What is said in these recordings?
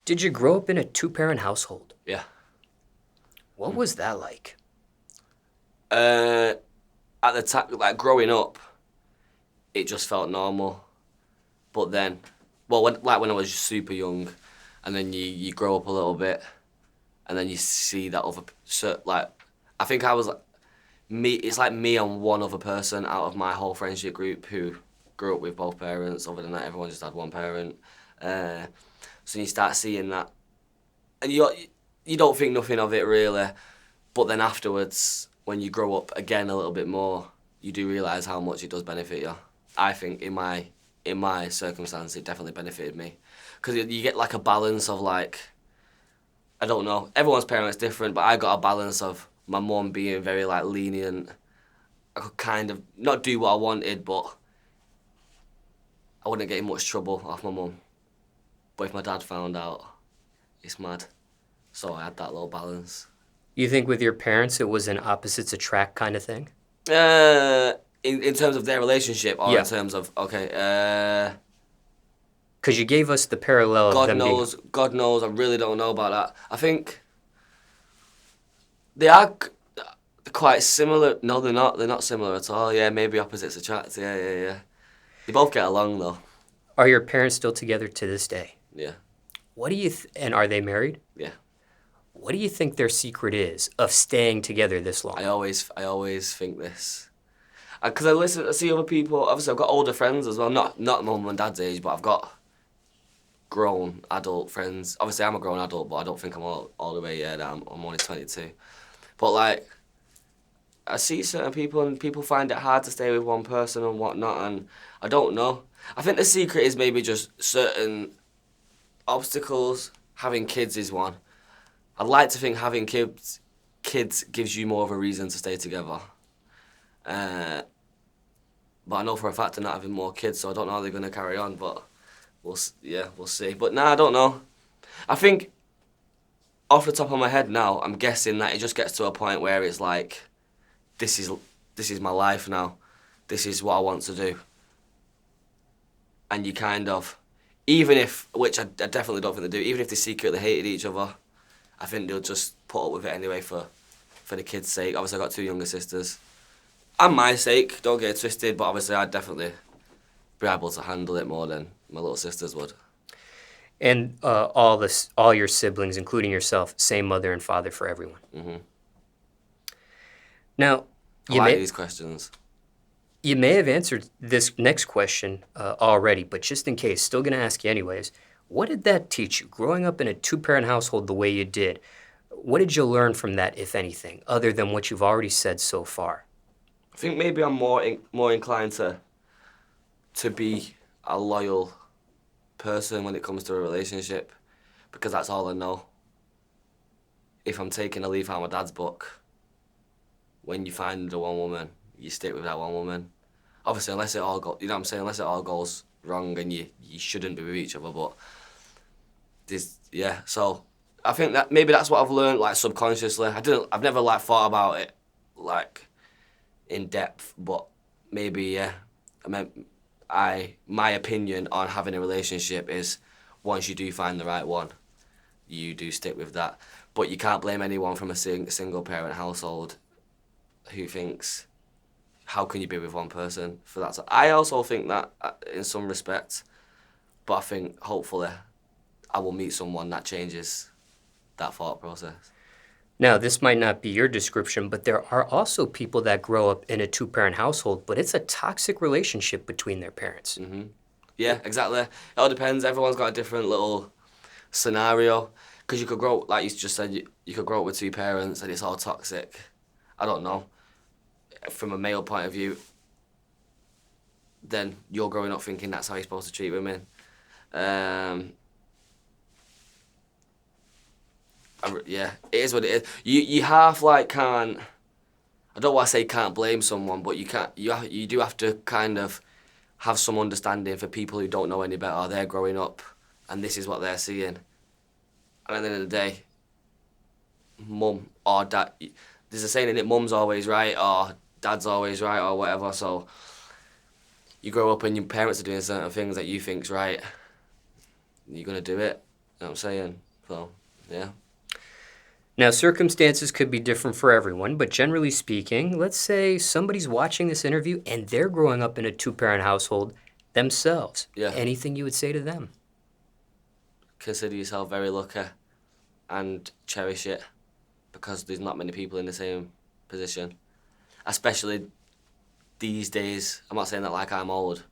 Did you grow up in a two-parent household? Yeah. What was that like? At the time, like growing up, it just felt normal. But then, well, when I was super young, and then you grow up a little bit, and then you see that like, I think I was like, me. It's like me and one other person out of my whole friendship group who grew up with both parents. Other than that, everyone just had one parent. So you start seeing that, and you don't think nothing of it really, but then afterwards, when you grow up again a little bit more, you do realise how much it does benefit you. I think in my circumstance, it definitely benefited me, because you get like a balance of like, I don't know, everyone's parents different, but I got a balance of my mum being very like lenient. I could kind of not do what I wanted, but I wouldn't get in much trouble off my mum. But if my dad found out, it's mad. So I had that little balance. You think with your parents it was an opposites attract kind of thing? In terms of their relationship, or Yeah. in terms of Because you gave us the parallel of them being... God knows, I really don't know about that. I think they are quite similar. No, they're not. They're not similar at all. Yeah, maybe opposites attract. Yeah. They both get along though. Are your parents still together to this day? Yeah. What do you... and are they married? Yeah. What do you think their secret is of staying together this long? I always think this. Because I see other people. Obviously, I've got older friends as well. Not mum and dad's age, but I've got grown adult friends. Obviously, I'm a grown adult, but I don't think I'm all the way yet. I'm only 22. But like, I see certain people, and people find it hard to stay with one person and whatnot. And I don't know. I think the secret is maybe just certain obstacles. Having kids is one. I'd like to think having kids gives you more of a reason to stay together. But I know for a fact they're not having more kids, so I don't know how they're going to carry on, but we'll see. But nah, I don't know. I think, off the top of my head now, I'm guessing that it just gets to a point where it's like, this is my life now. This is what I want to do. And you kind of, even if, which I definitely don't think they do, even if they secretly hated each other, I think they'll just put up with it anyway for the kids' sake. Obviously, I've got two younger sisters. And my sake, don't get it twisted, but obviously I'd definitely be able to handle it more than my little sisters would. And all your siblings, including yourself, same mother and father for everyone. Mm-hmm. Now, I like these questions. You may have answered this next question already, but just in case, still going to ask you anyways. What did that teach you, growing up in a two-parent household the way you did? What did you learn from that, if anything, other than what you've already said so far? I think maybe I'm more inclined to be a loyal person when it comes to a relationship, because that's all I know. If I'm taking a leaf out of my dad's book, when you find the one woman, you stick with that one woman. Obviously, unless it all unless it all goes wrong and you shouldn't be with each other, but so I think that maybe that's what I've learned, like, subconsciously. I've never like thought about it like in depth, but maybe, yeah. My opinion on having a relationship is, once you do find the right one, you do stick with that. But you can't blame anyone from a single parent household who thinks, how can you be with one person for that? I also think that in some respects, but I think hopefully I will meet someone that changes that thought process. Now, this might not be your description, but there are also people that grow up in a two-parent household, but it's a toxic relationship between their parents. Mm-hmm. Yeah, exactly. It all depends. Everyone's got a different little scenario. Because you could grow up, like you just said, you could grow up with two parents and it's all toxic. I don't know. From a male point of view, then you're growing up thinking that's how you're supposed to treat women. Yeah, it is what it is. You half like can't. I don't want to say can't blame someone, but you can't. You do have to kind of have some understanding for people who don't know any better. They're growing up, and this is what they're seeing. And at the end of the day, mum or dad. There's a saying in it: mum's always right, or dad's always right, or whatever. So you grow up and your parents are doing certain things that you think's right. You're gonna do it. what I'm saying? So, yeah. Now, circumstances could be different for everyone, but generally speaking, let's say somebody's watching this interview and they're growing up in a two-parent household themselves. Yeah. Anything you would say to them? Consider yourself very lucky and cherish it because there's not many people in the same position. Especially these days. I'm not saying that like I'm old,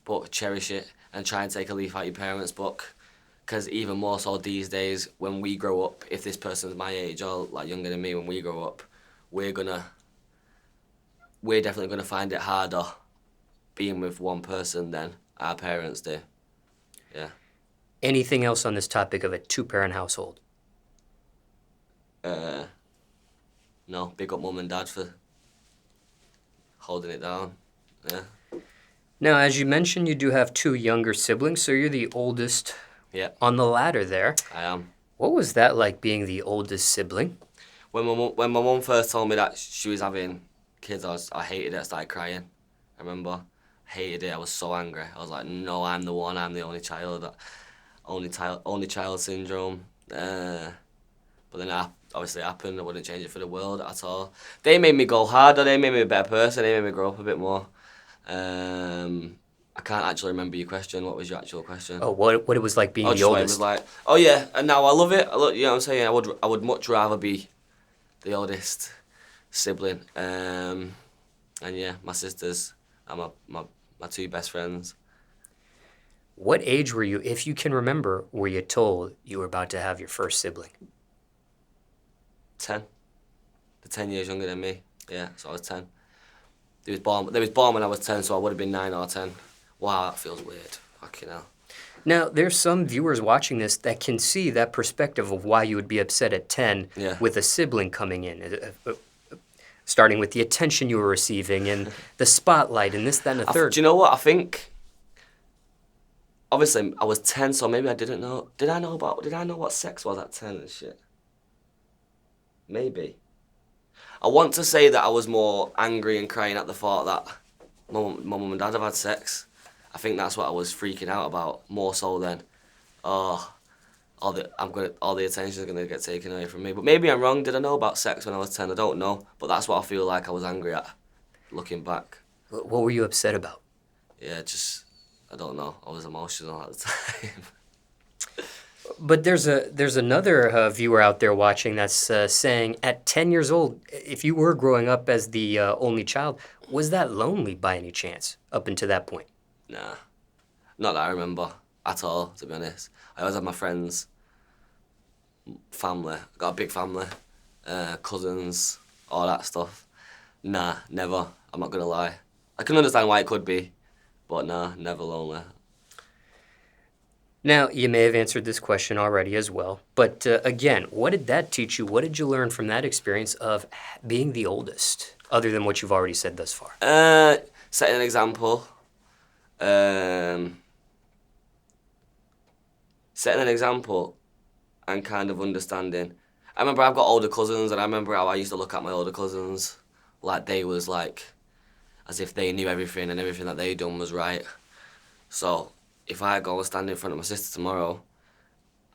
but cherish it and try and take a leaf out your parents' book. Because even more so these days, when we grow up, if this person's my age or like younger than me, when we grow up, we're definitely gonna find it harder being with one person than our parents do. Yeah. Anything else on this topic of a two-parent household? No, big up mum and dad for holding it down. Yeah. Now, as you mentioned, you do have two younger siblings, so you're the oldest Yeah, on the ladder there. I am. What was that like being the oldest sibling? When my mum first told me that she was having kids, I hated it. I started crying. I remember, hated it. I was so angry. I was like, no, I'm the one. I'm the only child. Only child syndrome. But then it obviously happened. I wouldn't change it for the world at all. They made me go harder. They made me a better person. They made me grow up a bit more. I can't actually remember your question. What was your actual question? Oh, what it was like being the Just what it oldest? was like. Oh yeah, and now I love it. You know what I'm saying? I would much rather be the oldest sibling. And yeah, my sisters are my two best friends. What age were you, if you can remember, were you told you were about to have your first sibling? 10. They're 10 years younger than me. Yeah, so I was 10. They was born when I was 10, so I would have been 9 or 10. Wow, that feels weird. Fucking hell. Now, there's some viewers watching this that can see that perspective of why you would be upset at 10 Yeah. with a sibling coming in, starting with the attention you were receiving and the spotlight and this, that, and the third. Do you know what? I think, obviously, I was 10, so maybe I didn't know. Did I know what sex was at 10 and shit? Maybe. I want to say that I was more angry and crying at the thought that my mum and dad have had sex. I think that's what I was freaking out about, more so than, oh, all the attention is gonna get taken away from me. But maybe I'm wrong. Did I know about sex when I was 10? I don't know. But that's what I feel like I was angry at, looking back. What were you upset about? Yeah, just, I don't know. I was emotional at the time. But there's another viewer out there watching that's saying at 10 years old, if you were growing up as the only child, was that lonely by any chance up until that point? Nah, not that I remember at all, to be honest. I always had my friends, family. I got a big family, cousins, all that stuff. Nah, never. I'm not gonna lie. I can understand why it could be, but nah, never lonely. Now, you may have answered this question already as well, but again, what did that teach you? What did you learn from that experience of being the oldest, other than what you've already said thus far? Setting an example. Setting an example and kind of understanding. I remember I've got older cousins, and I remember how I used to look at my older cousins like they was like, as if they knew everything and everything that they done was right. So if I go and stand in front of my sister tomorrow,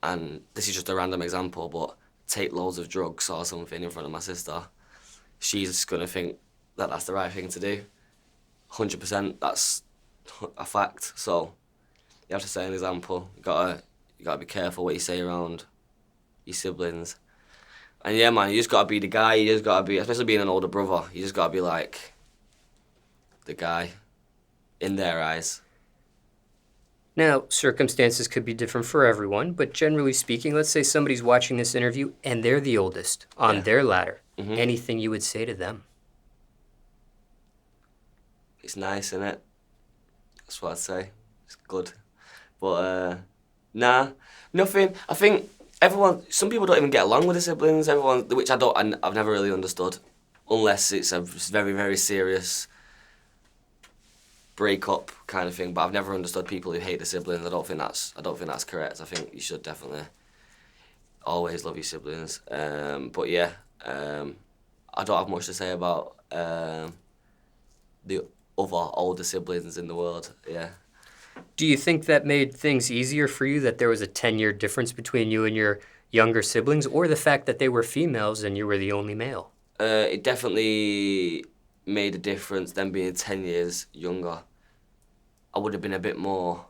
and this is just a random example, but take loads of drugs or something in front of my sister, she's gonna think that that's the right thing to do. 100%, that's a fact. So you have to set an example. You gotta be careful what you say around your siblings. And yeah, man, you just gotta be the guy. You just gotta be, especially being an older brother, you just gotta be like the guy in their eyes. Now, circumstances could be different for everyone, but generally speaking, let's say somebody's watching this interview and they're the oldest on their ladder. Mhm. Anything you would say to them? It's nice, innit? That's what I'd say. It's good. But, nah, nothing. I think some people don't even get along with the siblings, which I've never really understood. Unless it's a very, very serious breakup kind of thing. But I've never understood people who hate the siblings. I don't think that's correct. I think you should definitely always love your siblings. But yeah, I don't have much to say about the other older siblings in the world. Yeah. Do you think that made things easier for you that there was a 10-year difference between you and your younger siblings, or the fact that they were females and you were the only male? It definitely made a difference, them being 10 years younger. I would have been a bit more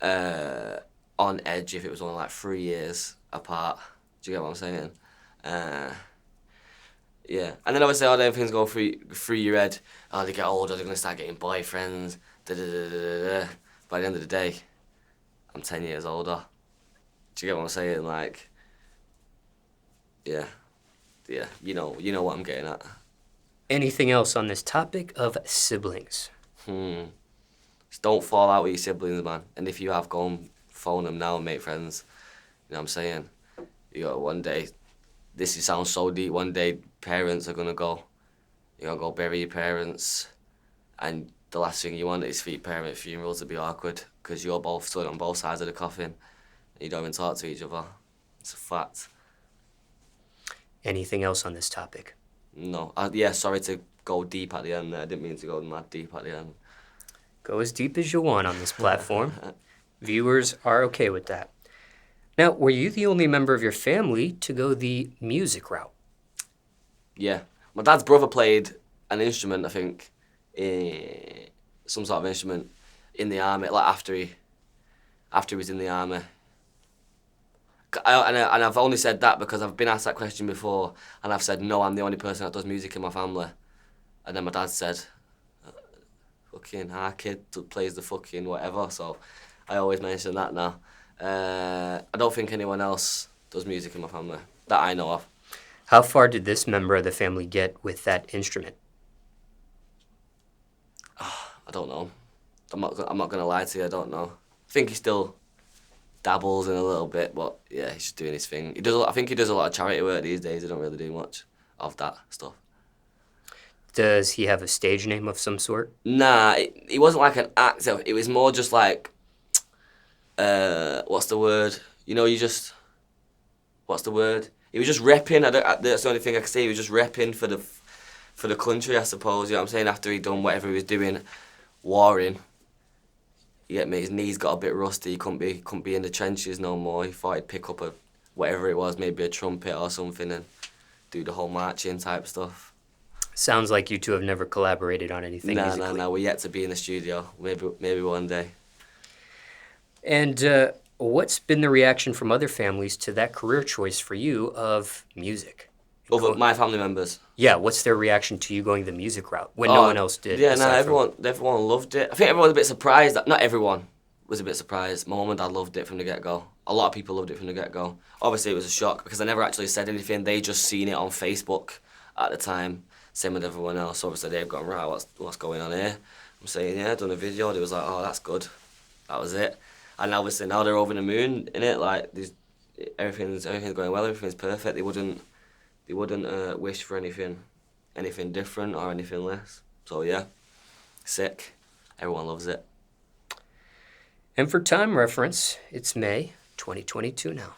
on edge if it was only like 3 years apart. Do you get what I'm saying? Yeah. And then obviously all the things go through your head. Oh, they get older, they're going to start getting boyfriends. Da, da, da, da, da, da. By the end of the day, I'm 10 years older. Do you get what I'm saying? Like, yeah. Yeah, you know what I'm getting at. Anything else on this topic of siblings? Just don't fall out with your siblings, man. And if you have, go and phone them now and make friends. You know what I'm saying? You got one day, this sounds so deep, one day parents are going to go. You're going to go bury your parents. And the last thing you want is for your parent funerals to be awkward because you're both stood on both sides of the coffin. And you don't even talk to each other. It's a fact. Anything else on this topic? No. Yeah, sorry to go deep at the end there. I didn't mean to go mad deep at the end. Go as deep as you want on this platform. Viewers are okay with that. Now, were you the only member of your family to go the music route? Yeah. My dad's brother played an instrument, I think, some sort of instrument in the army, like after he was in the army. And I've only said that because I've been asked that question before, and I've said, no, I'm the only person that does music in my family. And then my dad said, fucking, our kid plays the fucking whatever, so I always mention that now. I don't think anyone else does music in my family, that I know of. How far did this member of the family get with that instrument? I don't know. I'm not gonna lie to you, I don't know. I think he still dabbles in a little bit, but yeah, he's just doing his thing. I think he does a lot of charity work these days. He don't really do much of that stuff. Does he have a stage name of some sort? Nah, he wasn't like an actor. It was more just like, what's the word? What's the word? He was just repping. That's the only thing I can say. He was just repping for the country, I suppose. You know what I'm saying? After he'd done whatever he was doing, warring. You get me? His knees got a bit rusty. He couldn't be in the trenches no more. He thought he'd pick up whatever it was, maybe a trumpet or something, and do the whole marching type stuff. Sounds like you two have never collaborated on anything musically. No. We're yet to be in the studio. Maybe one day. And what's been the reaction from other families to that career choice for you of music? My family members. Yeah, what's their reaction to you going the music route when no one else did? Yeah, no, everyone loved it. I think everyone was a bit surprised. Not everyone was a bit surprised. My mum and dad loved it from the get-go. A lot of people loved it from the get-go. Obviously, it was a shock because I never actually said anything. They just seen it on Facebook at the time, same with everyone else. Obviously, they've gone, right, what's going on here? I'm saying, yeah, done a video. They was like, oh, that's good. That was it. And obviously, now they're over the moon, innit? Like, everything's going well, everything's perfect. They wouldn't wish for anything different or anything less. So yeah, sick. Everyone loves it. And for time reference, it's May 2022 now.